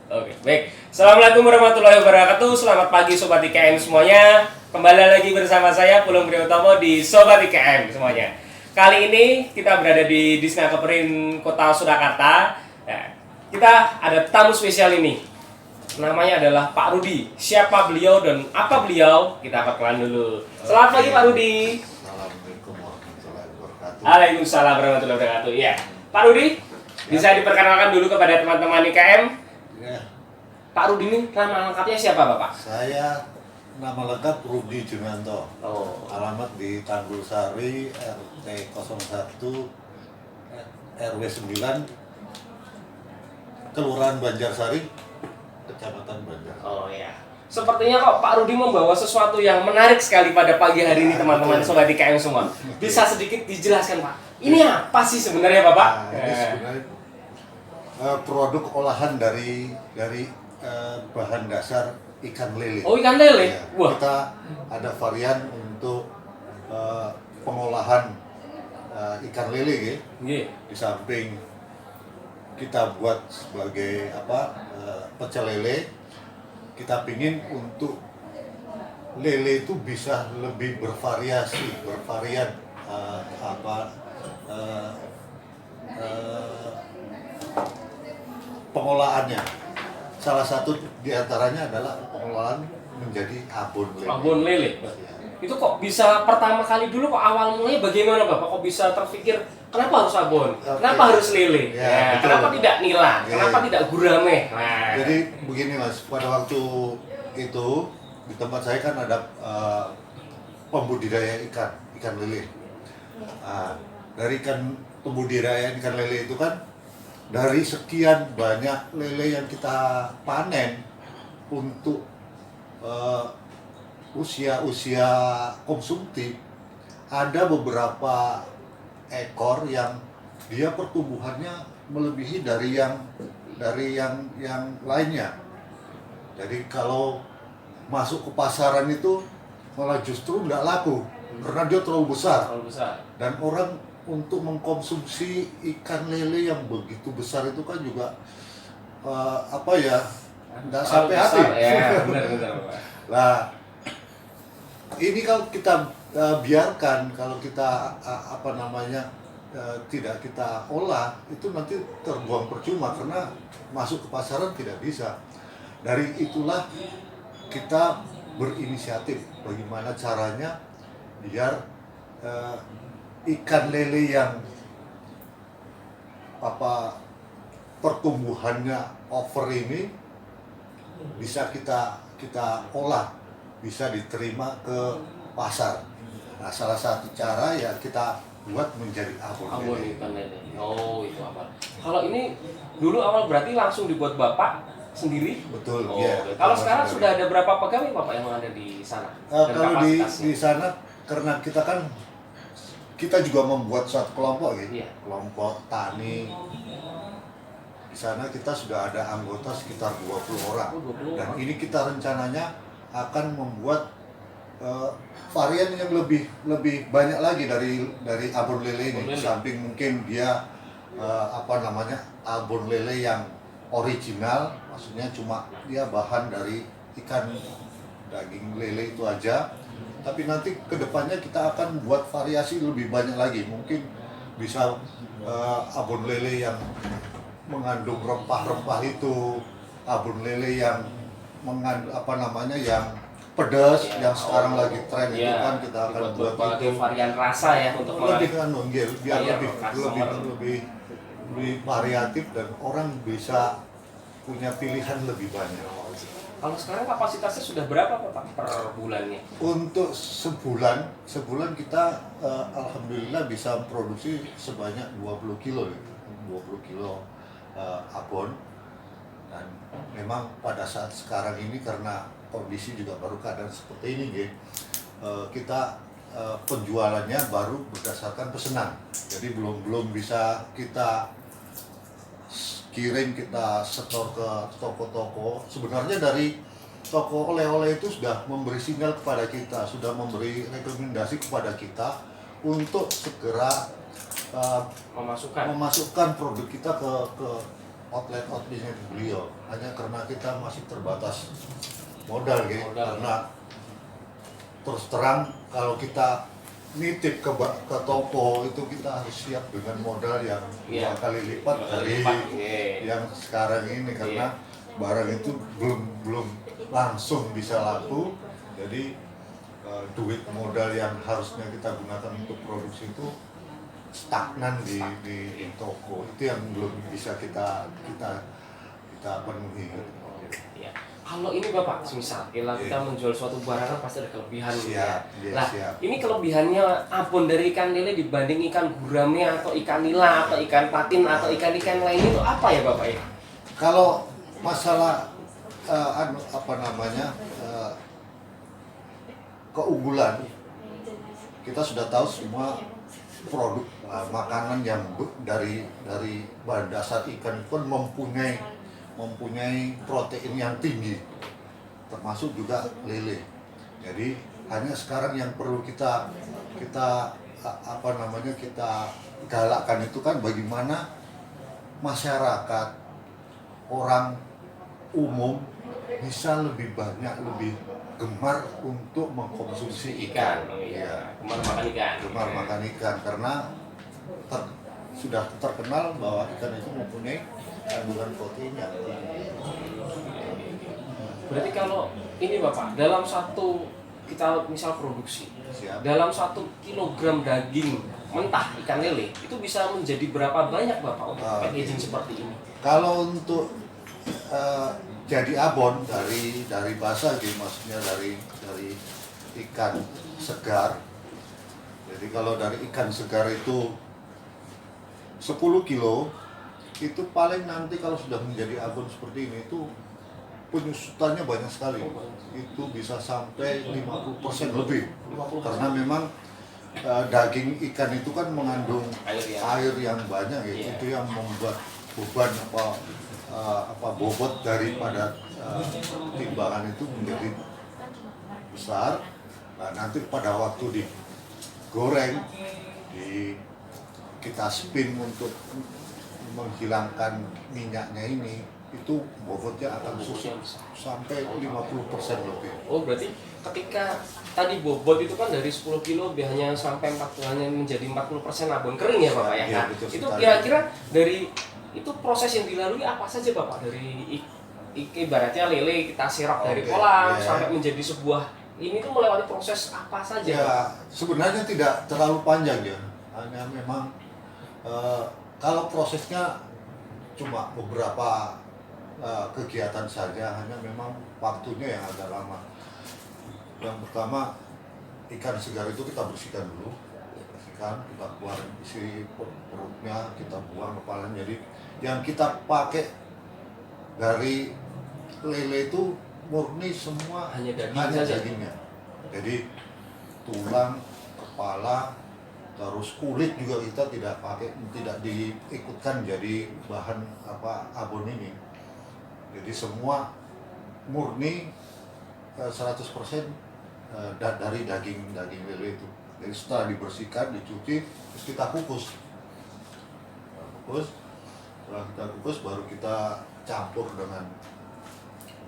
Oke, baik. Assalamualaikum warahmatullahi wabarakatuh. Selamat pagi Sobat IKM semuanya. Kembali lagi bersama saya Pulung Priyotomo di Sobat IKM semuanya. Kali ini kita berada di Disna Keperin Kota Surakarta. Nah, kita ada tamu spesial ini. Namanya adalah Pak Rudi. Siapa beliau dan apa beliau? Kita perkenalan dulu. Selamat pagi Pak Rudi. Assalamualaikum warahmatullahi wabarakatuh. Waalaikumsalam warahmatullahi wabarakatuh. Ya, Pak Rudi, bisa diperkenalkan dulu kepada teman-teman IKM. Ya, Pak Rudi ini nama lengkapnya siapa Bapak? saya nama lengkap Rudi Junanto. Oh, Alamat di Tanggul Sari, RT 01, RW 9, Kelurahan Banjarsari, Kecamatan Banjar. oh ya. Sepertinya kok Pak Rudi membawa sesuatu yang menarik sekali pada pagi hari ini teman-teman Sobat IKM semua. Bisa sedikit dijelaskan Pak? Ini apa sih sebenarnya Bapak? Nah, ini sebenarnya produk olahan dari bahan dasar ikan lele. Oh, ikan lele? Ya, Wah. kita ada varian untuk pengolahan ikan lele, ya. Iya. Di samping kita buat sebagai pecel lele, kita pingin untuk lele itu bisa lebih bervariasi, bervarian pengolahannya. Salah satu diantaranya adalah pengolahan menjadi abon lele. Abon lele. Ya. Itu kok bisa pertama kali dulu kok awal mulanya bagaimana Bapak? Kok bisa terpikir kenapa harus abon? Oke. Kenapa harus lele? Ya, Ya, betul. kenapa tidak nila? Ya. Kenapa tidak gurame? Nah, Jadi begini Mas, pada waktu itu di tempat saya kan ada pembudidaya ikan lele. Nah, dari pembudidaya ikan lele itu kan dari sekian banyak lele yang kita panen untuk usia konsumtif, ada beberapa ekor yang dia pertumbuhannya melebihi dari yang lainnya. Jadi kalau masuk ke pasaran itu malah justru nggak laku karena dia terlalu besar. terlalu besar. Dan orang untuk mengkonsumsi ikan lele yang begitu besar itu kan juga nggak sampai hati. Ya, benar-benar Bapak. Nah, ini kalau kita biarkan, kalau kita tidak kita olah, itu nanti terbuang percuma karena masuk ke pasaran tidak bisa. Dari itulah kita berinisiatif bagaimana caranya biar ikan lele yang pertumbuhannya over ini bisa kita olah, bisa diterima ke pasar. Nah, salah satu cara ya kita buat menjadi abon Abon lele. ikan lele. Oh, itu apa? Kalau ini dulu awal berarti langsung dibuat Bapak sendiri? Betul, Oh, ya. oke. Kalau betul, sekarang Mas sudah Ferry. ada berapa pegawai Bapak yang ada di sana? Dan Kalau kapasitasnya? di sana karena kita juga membuat suatu kelompok gitu. Iya. Kelompok tani. Di sana kita sudah ada anggota sekitar 20 orang. Oh, 20 Dan orang. ini kita rencananya akan membuat varian yang lebih banyak lagi dari abon lele ini. Abon lele. Di samping mungkin dia abon lele yang original, maksudnya cuma dia bahan dari ikan daging lele itu aja. Tapi nanti kedepannya kita akan buat variasi lebih banyak lagi. Mungkin bisa abon lele yang mengandung rempah-rempah itu, abon lele yang mengandung yang pedas, Ya, yang sekarang oh, lagi tren itu ya, kan kita akan dibuat buat berbagai itu varian rasa ya untuk lebih biar Iya, lebih variatif dan orang bisa punya pilihan lebih banyak. Kalau sekarang kapasitasnya sudah berapa Pak per bulannya? Untuk sebulan kita alhamdulillah bisa produksi sebanyak 20 kilo gitu. 20 kilo abon. Dan memang pada saat sekarang ini karena kondisi juga baru keadaan seperti ini gitu, kita penjualannya baru berdasarkan pesanan. Jadi belum bisa kita kirim, kita setor ke toko-toko. Sebenarnya dari toko oleh-oleh itu sudah memberi sinyal kepada kita, sudah memberi rekomendasi kepada kita untuk segera memasukkan produk kita ke outlet-outletnya beliau. hanya karena kita masih terbatas modal gitu. Karena terus terang kalau kita nitip ke toko itu kita harus siap dengan modal yang dua kali lipat dari yang sekarang ini, karena barang itu belum langsung bisa laku. Jadi duit modal yang harusnya kita gunakan untuk produksi itu stagnan di toko, itu yang belum bisa kita penuhi. Ya. Kalau ini Bapak, misal kita menjual suatu barang kan pasti ada kelebihan siap. Ini kelebihannya abon dari ikan lele dibanding ikan gurame atau ikan nila atau ikan patin atau ikan-ikan lain itu apa ya Bapak ya? Kalau masalah keunggulan, kita sudah tahu semua produk makanan yang dari bahan dasar ikan itu kan mempunyai protein yang tinggi, termasuk juga lele. Jadi hanya sekarang yang perlu kita galakkan itu kan bagaimana masyarakat, orang umum bisa lebih banyak, lebih gemar untuk mengkonsumsi ikan. Gemar makan ikan karena sudah terkenal bahwa ikan itu mempunyai kandungan protein yang tinggi. Berarti kalau ini Bapak, dalam satu kita misal produksi, dalam 1 kilogram daging mentah ikan lele itu bisa menjadi berapa banyak Bapak untuk packaging seperti ini? Kalau untuk jadi abon dari basah gitu, maksudnya dari ikan segar. Jadi kalau dari ikan segar itu 10 kilo itu paling nanti kalau sudah menjadi abon seperti ini itu penyusutannya banyak sekali. Itu bisa sampai 50% lebih. Karena memang daging ikan itu kan mengandung air yang banyak ya. Itu yang membuat beban bobot daripada timbangan itu menjadi besar. Nah, nanti pada waktu digoreng, kita spin untuk menghilangkan minyaknya ini, itu bobotnya akan susut sampai 50% lebih. Oh, berarti ketika tadi bobot itu kan dari 10 kilo hanya sampai 40, menjadi 40% abon kering ya Bapak ya? Iya, betul, itu kira-kira dari itu proses yang dilalui apa saja Bapak? Dari ibaratnya lele kita sirap dari kolam sampai menjadi sebuah ini tuh melewati proses apa saja? Ya, sebenarnya tidak terlalu panjang ya. Hanya memang kalau prosesnya cuma beberapa kegiatan saja, hanya memang waktunya yang agak lama. Yang pertama, ikan segar itu kita bersihkan dulu, kita keluarin isi perutnya, kita buang kepalanya. Jadi yang kita pakai dari lele itu murni semua hanya dagingnya. Jadi tulang, kepala, terus kulit juga kita tidak pakai, tidak diikutkan jadi bahan abon ini. Jadi semua murni 100% dari daging lele itu. Jadi setelah dibersihkan, dicuci, terus kita kukus. Setelah kita kukus baru kita campur dengan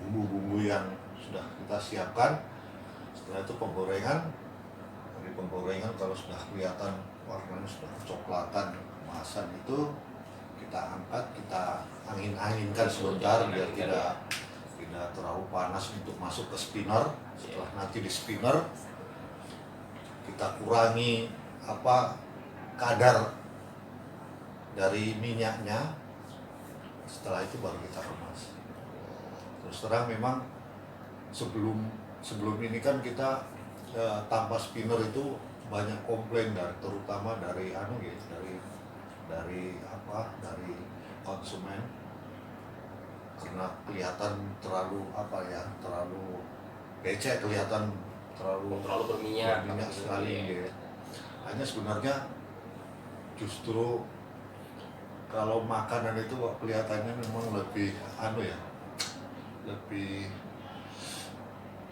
bumbu-bumbu yang sudah kita siapkan. Setelah itu penggorengan. Dari penggorengan kalau sudah kelihatan warnanya sudah kecoklatan kemasan itu kita angkat, kita angin-anginkan sebentar biar tidak terlalu panas untuk masuk ke spinner. Setelah nanti di spinner kita kurangi kadar dari minyaknya. Setelah itu baru kita kemas. Terus terang memang sebelum ini kan kita tanpa spinner itu banyak komplain terutama dari konsumen, karena kelihatan terlalu becek, kelihatan terlalu berminyak sekali gitu. Hanya sebenarnya justru kalau makanan itu kelihatannya memang lebih lebih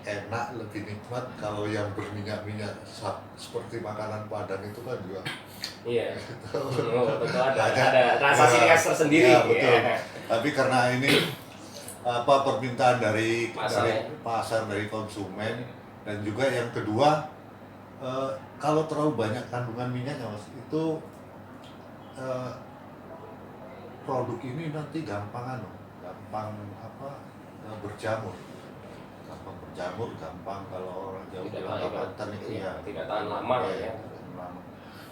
enak, lebih nikmat kalau yang berminyak-minyak seperti makanan Padang itu kan juga. Iya. Betul, ada rasa khas tersendiri. Ya, betul. Tapi karena ini permintaan dari Pasar, dari ya. pasar, dari konsumen. Dan juga yang kedua, kalau terlalu banyak kandungan minyaknya Mas, itu produk ini nanti gampang berjamur, gampang kalau orang jauh Tidak bilang tahan, apa tenik iya, ya. tidak tahan lama ya. Lama.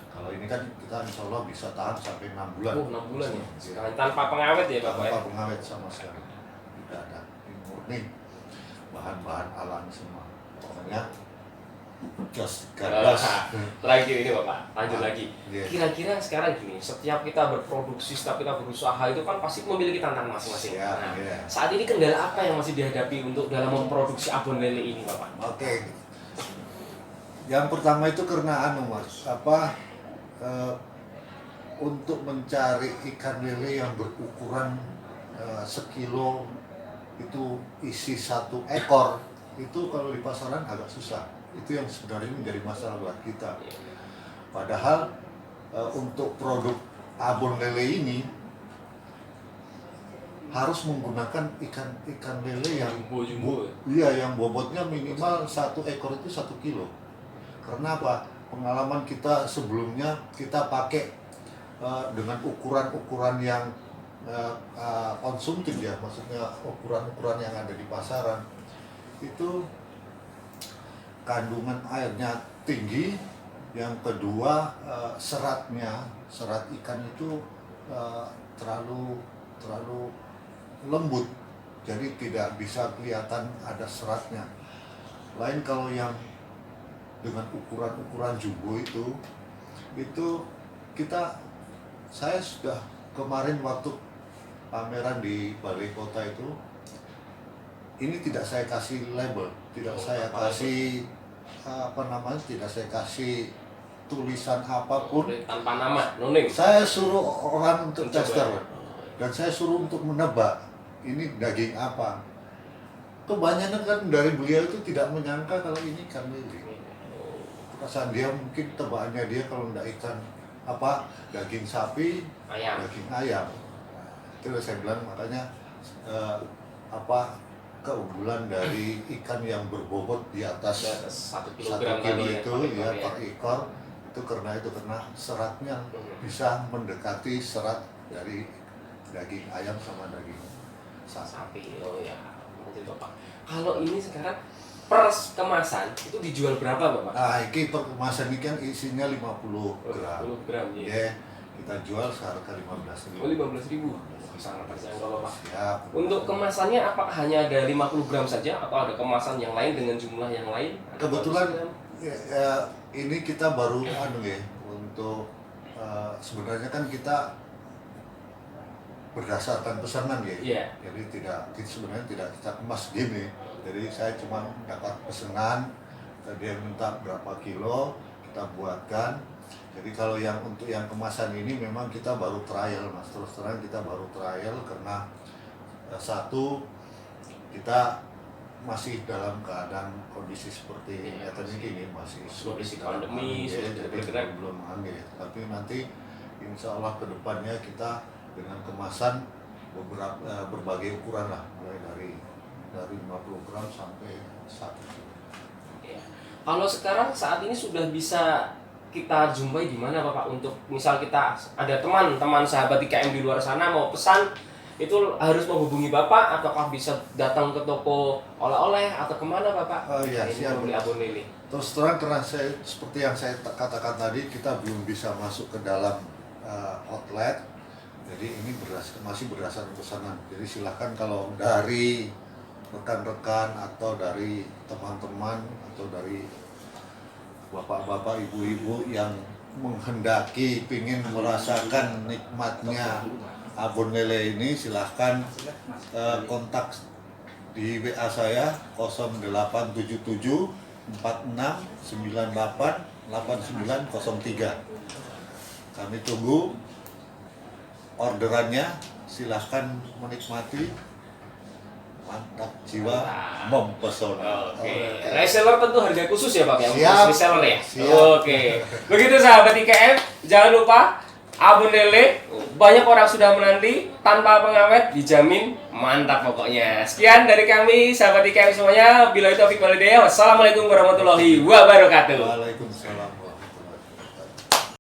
Kalau ini kan kita insya Allah bisa tahan sampai 6 bulan. 6 bulan ya. Iya. Sekarang tanpa pengawet ya Bapak ya. Tanpa pengawet sama sekali. Tidak ada. Ini murni bahan-bahan alami semua. Pokoknya just gagas. Lagi ini Bapak, lanjut lagi. Iya. Kira-kira sekarang gini, setiap kita berproduksi, setiap kita berusaha itu kan pasti memiliki tantangan masing-masing. Iya, Nah, iya. saat ini kendala apa yang masih dihadapi untuk dalam memproduksi abon lele ini Bapak? Oke. Yang pertama itu karena Mas, untuk mencari ikan lele yang berukuran sekilo itu isi 1 ekor itu kalau di pasaran agak susah. Itu yang sebenarnya menjadi masalah buat kita. Padahal untuk produk abon lele ini harus menggunakan ikan lele yang Jumbo. iya, yang bobotnya minimal 1 ekor itu 1 kilo. Karena apa? Pengalaman kita sebelumnya kita pakai dengan ukuran-ukuran yang konsumtif ya, maksudnya ukuran-ukuran yang ada di pasaran itu kandungan airnya tinggi. Yang kedua, serat ikan itu terlalu lembut, jadi tidak bisa kelihatan ada seratnya. Lain kalau yang dengan ukuran-ukuran jumbo itu saya sudah kemarin waktu pameran di Balai Kota itu, ini tidak saya kasih label, tidak saya kasih tidak saya kasih tulisan apapun. Tanpa nama, noning. Saya suruh orang untuk Mencoba. tester dan saya suruh untuk menebak ini daging apa. Kebanyakan kan dari beliau itu tidak menyangka kalau ini ikan lele. Perasaan dia mungkin tebakannya dia kalau tidak ikan daging sapi, daging ayam. Itu saya bilang makanya keunggulan dari ikan yang berbobot di atas 1 1 kilogram kilo tadi itu ya per ekor itu karena seratnya bisa mendekati serat dari daging ayam sama daging sapi. Oh ya, lanjut Bapak. Kalau ini sekarang per kemasan itu dijual berapa Bapak? Nah, ini per kemasan ini kan isinya 50 gram. 50 gram ya. Ya, kita jual seharga 15.000. Oh, 15.000. Sangat terjangkau Bapak. Siap. Untuk kemasannya apakah hanya ada 50 gram saja atau ada kemasan yang lain dengan jumlah yang lain? Ada Kebetulan 100 gram? ini kita baru untuk sebenarnya kan kita berdasarkan pesanan ya. Iya. Jadi sebenarnya tidak kita kemas gini. Jadi saya cuma dapat pesanan, dia minta berapa kilo, kita buatkan. Jadi kalau untuk yang kemasan ini memang kita baru trial Mas, terus terang kita baru trial karena satu kita masih dalam keadaan kondisi seperti ini masih Kondisi pandemi, sulit jadi bergerak. belum angin. Tapi nanti insya Allah kedepannya kita dengan kemasan berbagai ukuran lah, mulai dari 50 gram sampai 1 kilo. Ya. Kalau sekarang saat ini sudah bisa kita jumpai di mana Bapak, untuk misal kita ada teman-teman sahabat IKM di luar sana mau pesan, itu harus menghubungi Bapak ataukah bisa datang ke toko oleh-oleh atau kemana Bapak? Oh iya, ini siap. membeli abon lele. Terus terang karena seperti yang saya katakan tadi, kita belum bisa masuk ke dalam outlet, jadi ini masih berdasarkan pesanan. Jadi silahkan kalau dari rekan-rekan atau dari teman-teman atau dari bapak-bapak, ibu-ibu yang menghendaki ingin merasakan nikmatnya abon lele ini, silahkan kontak di WA saya 0877 46 98 8903. Kami tunggu orderannya, silahkan menikmati. Mantap jiwa mempesona. Oke. Reseller tentu harga khusus ya Pak ya, Siap. untuk reseller ya. Siap. Oke. Begitu sahabat IKM, jangan lupa abon lele banyak orang sudah menanti, tanpa pengawet dijamin mantap pokoknya. Sekian dari kami sahabat IKM semuanya. Billahi taufiq wal hidayah. Wassalamualaikum warahmatullahi wabarakatuh. Waalaikumsalam.